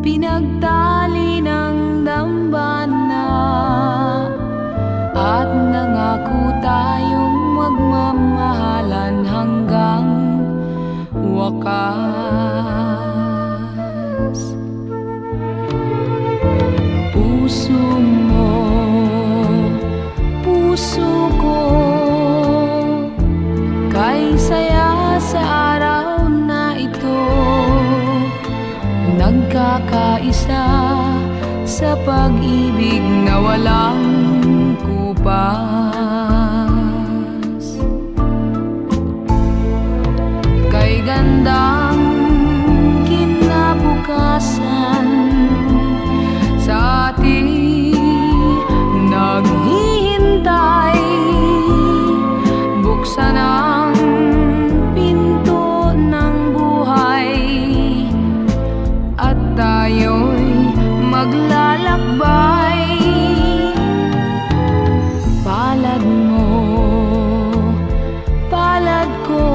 Pinagtali ng dambana at nangako tayong magmamahalan hanggang wakas. Puso mo, puso ko, kay saya sa araw na ito. Nagkakaisa sa pag-ibig na walang kupas. Kay gandang kinabukasan sa ating naghihintay, buksan ang pinto ng buhay at tayo'y maglalakbay. Palad mo, palad ko,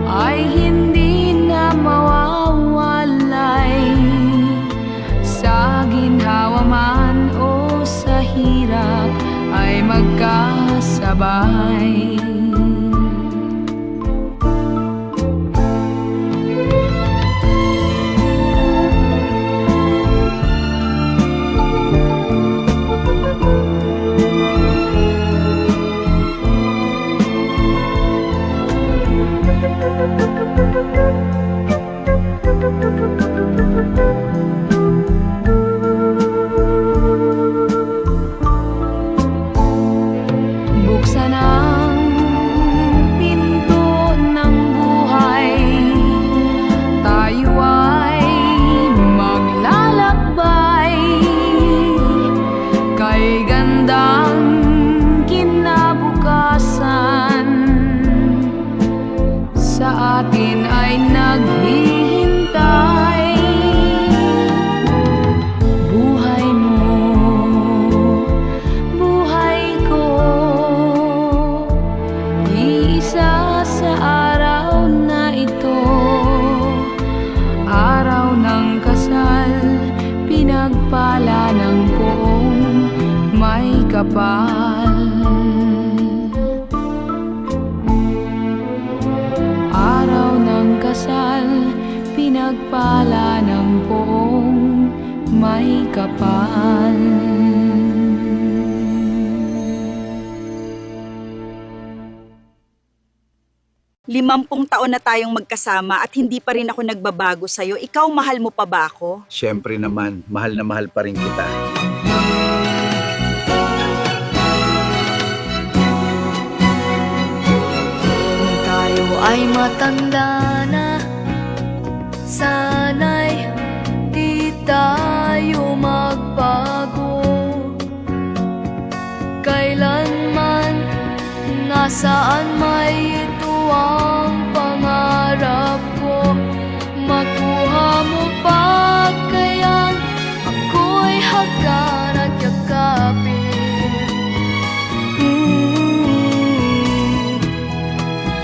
ay hindi na mawawalay. Sa ginhawa man o sa hirap ay magkasabay. Buksan ang pinto ng buhay, tayo ay maglalakbay. Kay gandang kinabukasan sa atin ay naghihintay. Buhay mo, may kapal. Araw ng kasal, pinagpala ng poong may kapal. 50 taon na tayong magkasama at hindi pa rin ako nagbabago sa'yo. Ikaw, mahal mo pa ba ako? Siyempre naman, mahal na mahal pa rin kita. Kung tayo ay matanda na, sana'y di tayo magbago. Kailanman, nasaan may ito ang pangarap ko. Makuha mo pa kayang ako'y hagan at yakapin.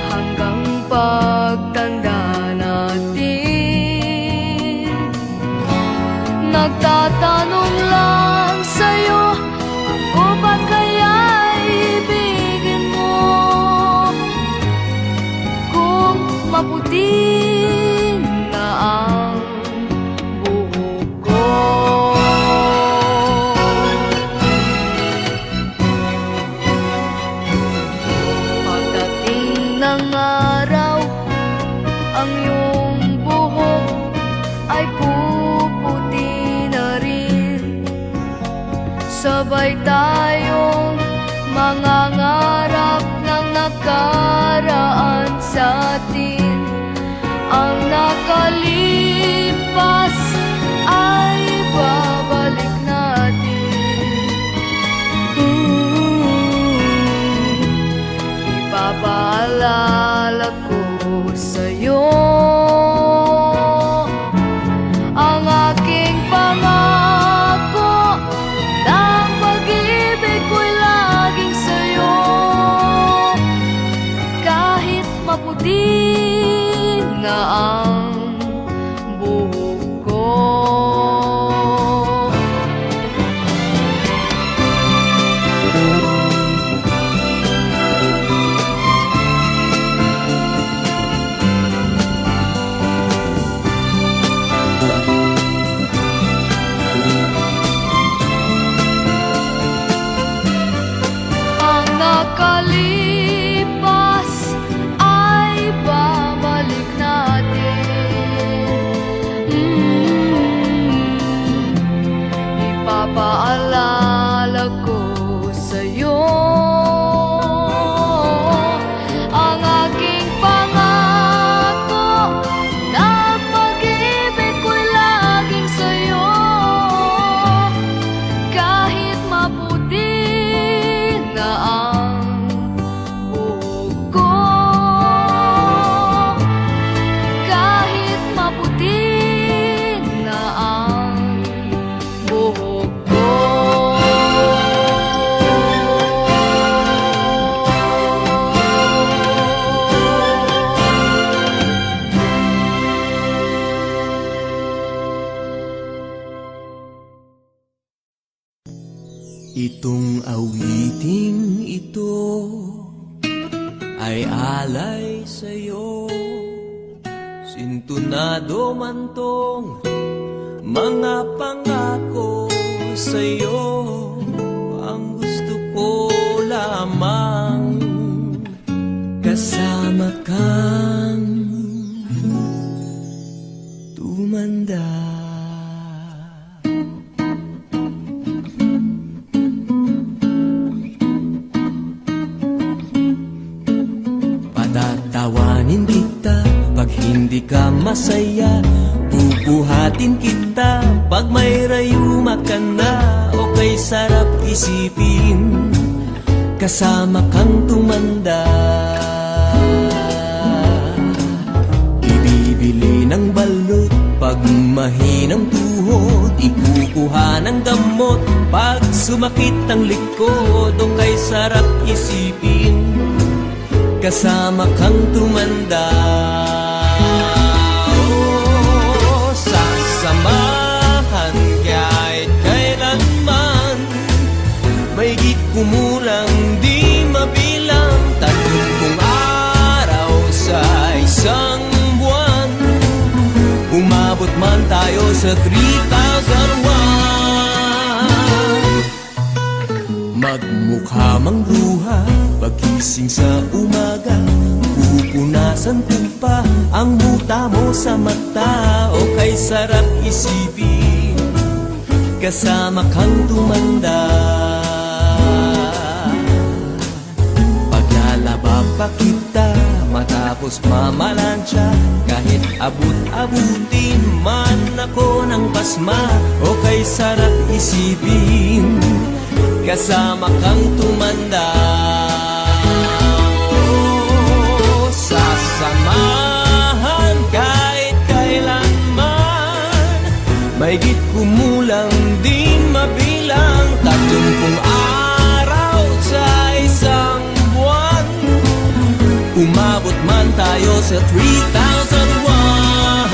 Hanggang pagtanda natin, nagtatanong lang sa'yo, ako ba kaya'y ibigin mo? Kung maputi na ang buhok ko, pagdating ng araw, ang iyong buhok ay puputi na rin. Sabay tayong mangangarap ng nakaraan sa atin. Ang nakalipas ay babalik natin. Ipapaalala ko sa'yo ang aking pangako, na ang pag-ibig ko'y laging sa'yo. Kahit maputi na ang buhok ko. Ang nakalipas ay babalik natin. Ipapaalala ko sa'yo ang aking pangako, na ang pag-ibig ko'y laging sa'yo. Kahit maputi na ang buhok ko, kahit maputi na ang buhok ko. Itong awiting ito ay alay sa'yo, sintunado man tong mga pangako sa'yo. Ang gusto ko lamang kasama kang tumanda. Patatawanin kita pag hindi ka masaya, bubuhatin kita pag may rayuma ka na. O kay sarap isipin kasama kang tumanda. Ibibili ng balot pag mahinang tuhod, ikukuha ng gamot pag sumakit ang likod. O kay sarap isipin kasama kang tumanda. Oh, sasamahan kahit kailanman, Mahigit kumulang di mabilang 30 araw sa isang buwan. Umabot man tayo sa 3,001. Magmukha mang luha pagising sa umaga, pupunasan ko pa ang muta mo sa mata. O kay sarap isipin kasama kang tumanda. Paglalaba pa kita matapos mamalansya, kahit abut-abutin man ako ng pasma. O kay sarap isipin kasama kang tumanda. Sasamahan kahit kailanman, mahigit kumulang di mabilang 30 araw sa isang buwan. Umabot man tayo sa 3,001.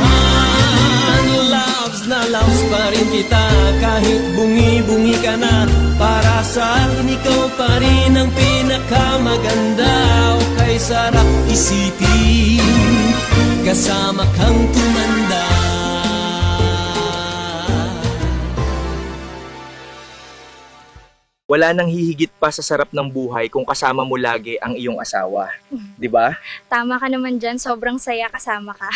Loves na loves pa rin kita kahit bungi-bungi ka na. Para sa akin ikaw pa rin ang pinakamaganda. O kay sarap isipin kasama kang tumanda. Wala nang hihigit pa sa sarap ng buhay kung kasama mo lagi ang iyong asawa. Di ba? Tama ka naman dyan, sobrang saya kasama ka.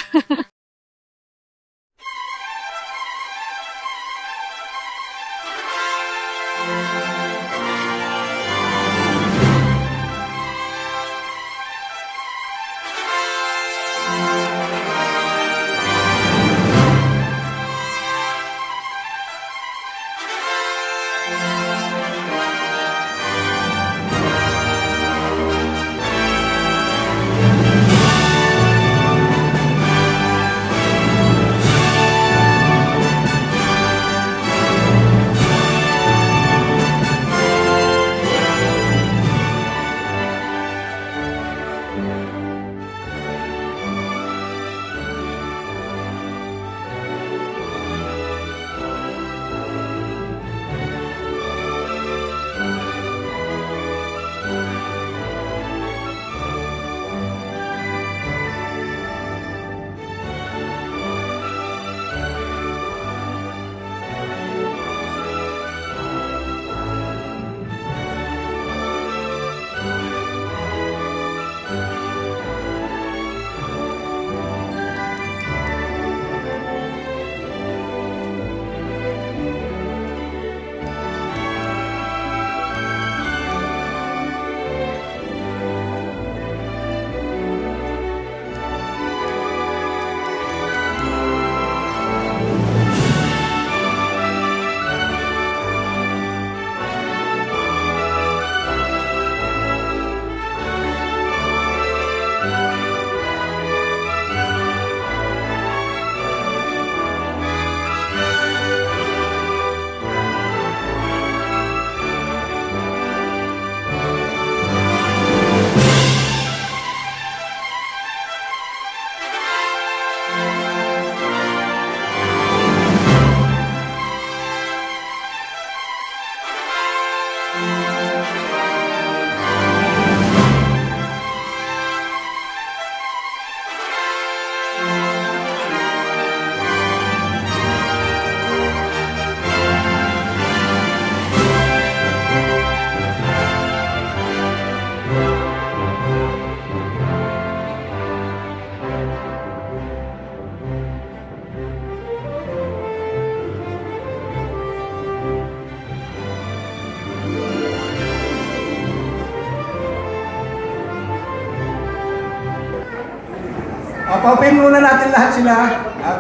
Papapin muna natin lahat sila.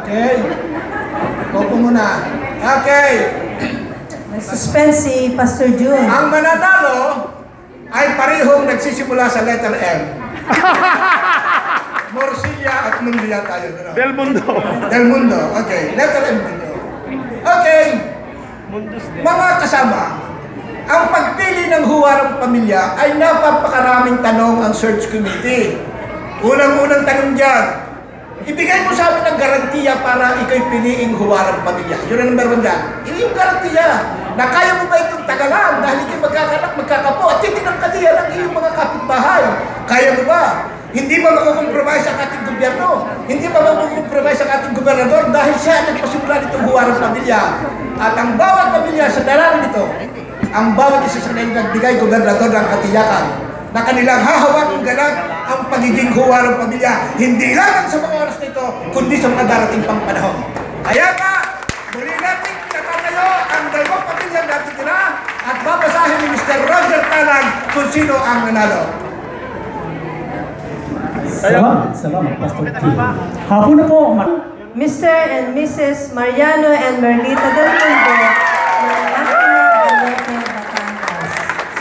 Okay. Popo muna. Okay. Suspense si Pastor June. Ang mananalo ay parehong nagsisimula sa letter M. Morcilla at Mundia tayo. Del Mundo. Del Mundo. Okay. Letter M din yun. Okay. Mga kasama, ang pagpili ng huwarang pamilya ay napapakaraming tanong ang search committee. Unang-unang tanong dyan, ibigay mo sa amin ng garantiya para ikaw'y piliing huwarang pamilya. Yun ang number 1 dyan. Yung garantiya na kaya mo ba itong tagalan dahil ikaw'y magkakanak pagkakapo at titignan kasi yan ang iyong mga kapitbahay. Kaya mo ba? Hindi ba makukompromise ang ating gobyerno? Hindi ba makukompromise ang ating gobernador dahil siya ang nagpasimula nitong huwarang pamilya? At ang bawat pamilya sa darating nito, ang bawat isa sa nagbigay gobernador ng katiyakan na kanilang hahawakin ganang ang pagiging huwarang pamilya. Hindi lang sa mga oras nito, kundi sa mga darating pang panahon. Kaya nga, muli natin pinatatayo ang dalawang pamilyang natitira at babasahin ni Mr. Roger Talag kung sino ang nanalo. Salamat, Pastor T. Hapon na po, Mr. and Mrs. Mariano and Merlita Del Mundo ng Makina Galete, Batangas.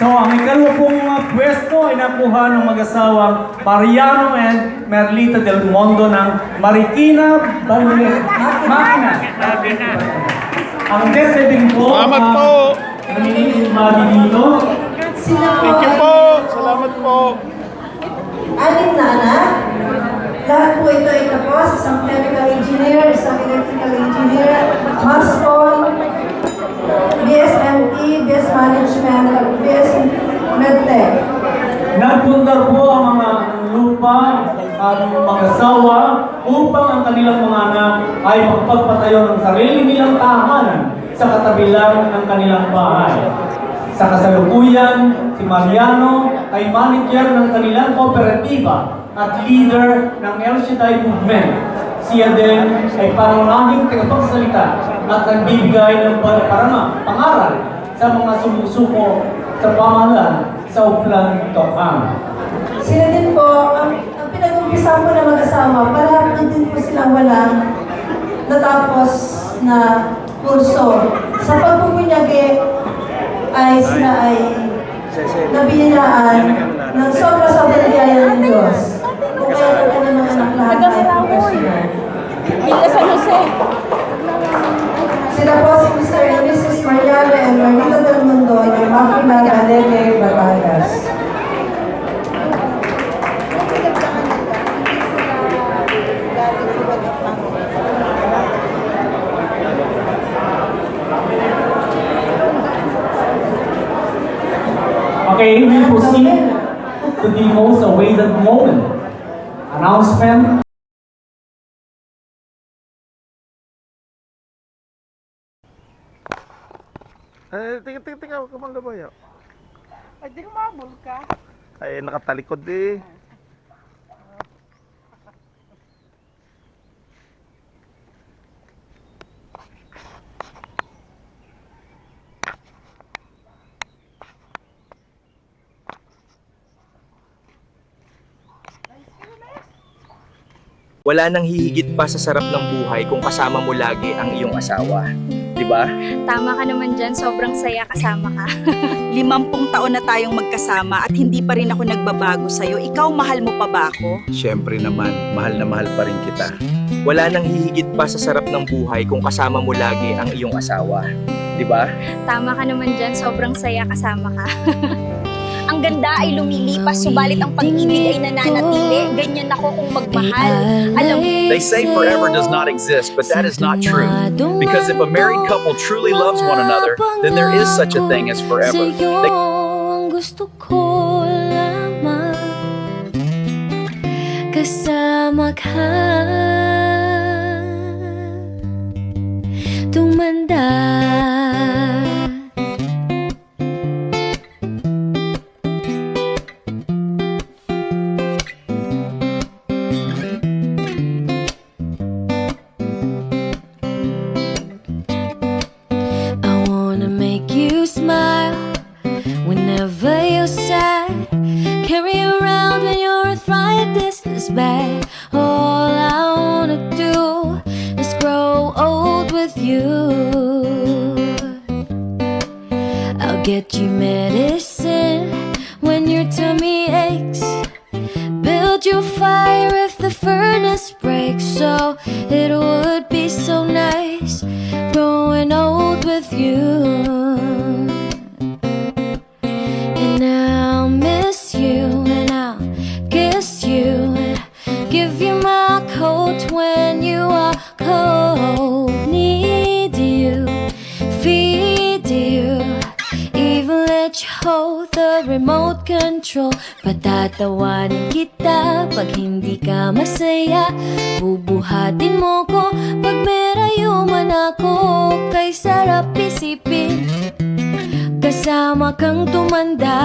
So, ang ikalawa pong pwesto ay nakuha ng mag-asawang Mariano and Merlita Del Mundo ng Marikina, Makina. Ang dese din po, Salamat po. nangingimabi dito. Sila po Thank you ay po. Salamat po. anim na anak. Lahat po ito ay tapos, isang chemical engineer, isang electrical engineer, household, BSME, BS Management, at BS Medtech. Nagpundar po ang mga lupa at mag-asawa upang ang kanilang mga anak ay makapagpatayo ng sarili nilang tahanan sa katabi lang ng kanilang bahay. Sa kasalukuyan, si Mariano ay manager ng kanilang kooperatiba at leader ng El Shaddai Movement. Siya din ay pangunahing tagapagsalita at nagbibigay ng pangaral sa mga sumusuko sa pamahalaan sa Uplan, Tokang. Sila din po, ang pinag-umpisa po na mag-asawa, parang din po silang walang natapos na kurso. Sa pagpupunyagi ay sila ay nabiyayaan ng sobra-sobra biyaya ng Diyos. Kung kaya ng mga anak lahat ay professional. Sila po si Mr. and Mrs. Mariano and Marita Del Mundo ng Makina Galete, Batangas. Okay, we proceed to the most awaited moment. Announcement. Tingnan, huwag ka man lumayo. Ay, di ka mabul ka. Ay, nakatalikod eh. Wala nang hihigit pa sa sarap ng buhay kung kasama mo lagi ang iyong asawa. Di ba? Tama ka naman dyan, sobrang saya kasama ka. 50 taon na tayong magkasama at hindi pa rin ako nagbabago sa'yo. Ikaw, mahal mo pa ba ako? Siyempre naman, mahal na mahal pa rin kita. Wala nang hihigit pa sa sarap ng buhay kung kasama mo lagi ang iyong asawa. Di ba? Tama ka naman dyan, sobrang saya kasama ka. Ang ganda ay lumilipas, subalit ang pag-ibig ay nananatili. Ganyan ako kung magmahal. Alam mo, They say forever does not exist, but that is not true. Because if a married couple truly loves one another, then there is such a thing as forever. They- ang gusto ko lamang kasama ka, tumanda. I wanna make you smile whenever you're sad. Carry around when your arthritis is bad. All I wanna do is grow old with you. I'll get you medicine when your tummy aches. Build your fire if the furnace breaks. So it would be so nice growing old with you. And I'll miss you and I'll kiss you and give you my coat when you are cold. Need you, feed you, even let you hold both a remote control. Patatawanin kita pag hindi ka masaya. Bubuhatin mo ko pag may rayuman ako. Kay sarap isipin kasama kang tumanda.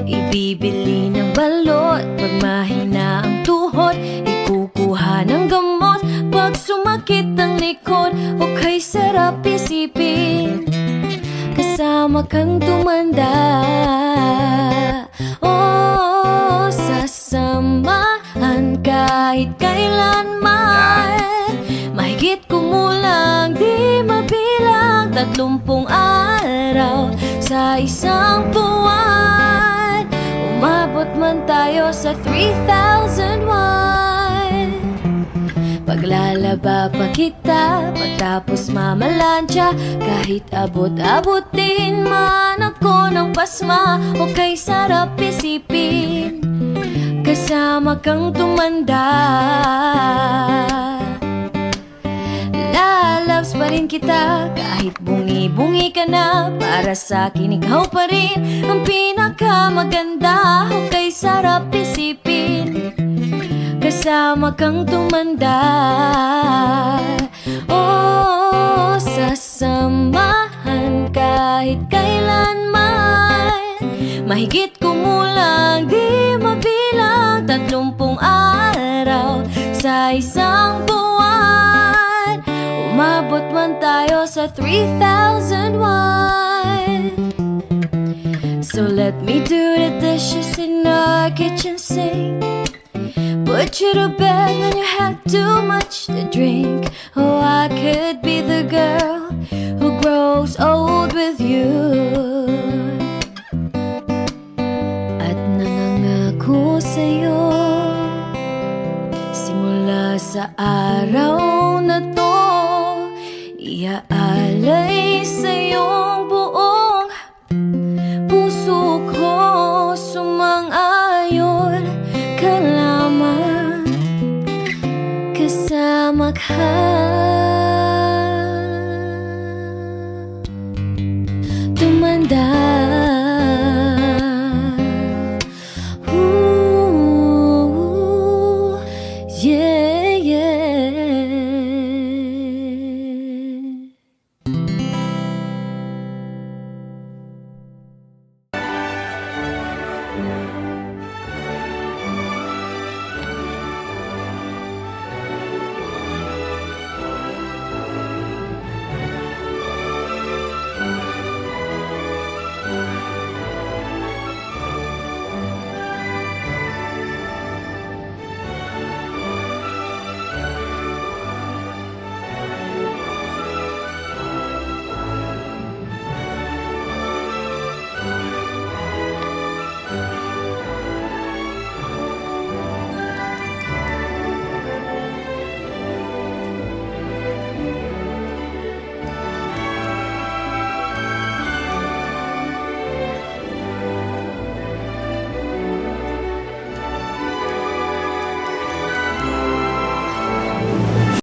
Ibibili ng balot pag mahina ang tuhod. Ikukuha ng gamot pag sumakit ang likod. O kay sarap isipin kasama kang tumanda. Oh, sasamahan kahit kailanman. Mahigit kumulang di mabilang 30 araw sa isang buwan. Umabot man tayo sa 3,001. Paglalaba pa kita pagtapos mamalansya. Kahit abot-abutin man ako ng pasma. O kay sarap isipin kasama kang tumanda. Lalabs pa rin kita kahit bungi-bungi ka na. Para sa akin ikaw pa rin ang pinakamaganda. O kay sarap isipin kasama kang tumanda. Oh, sasamahan kahit kailanman. Mahigit kumulang di mabilang 30 araw sa isang buwan. Umabot man tayo sa 3,001. So let me do the dishes in our kitchen sink. Put you to bed when you have too much to drink. Oh, I could be the girl who grows old with you. At nangangako sa'yo simula sa araw na to, iaalay sa'yong buong puso ko. Sumang-ayon ka lamang kasama ka. Tumanda.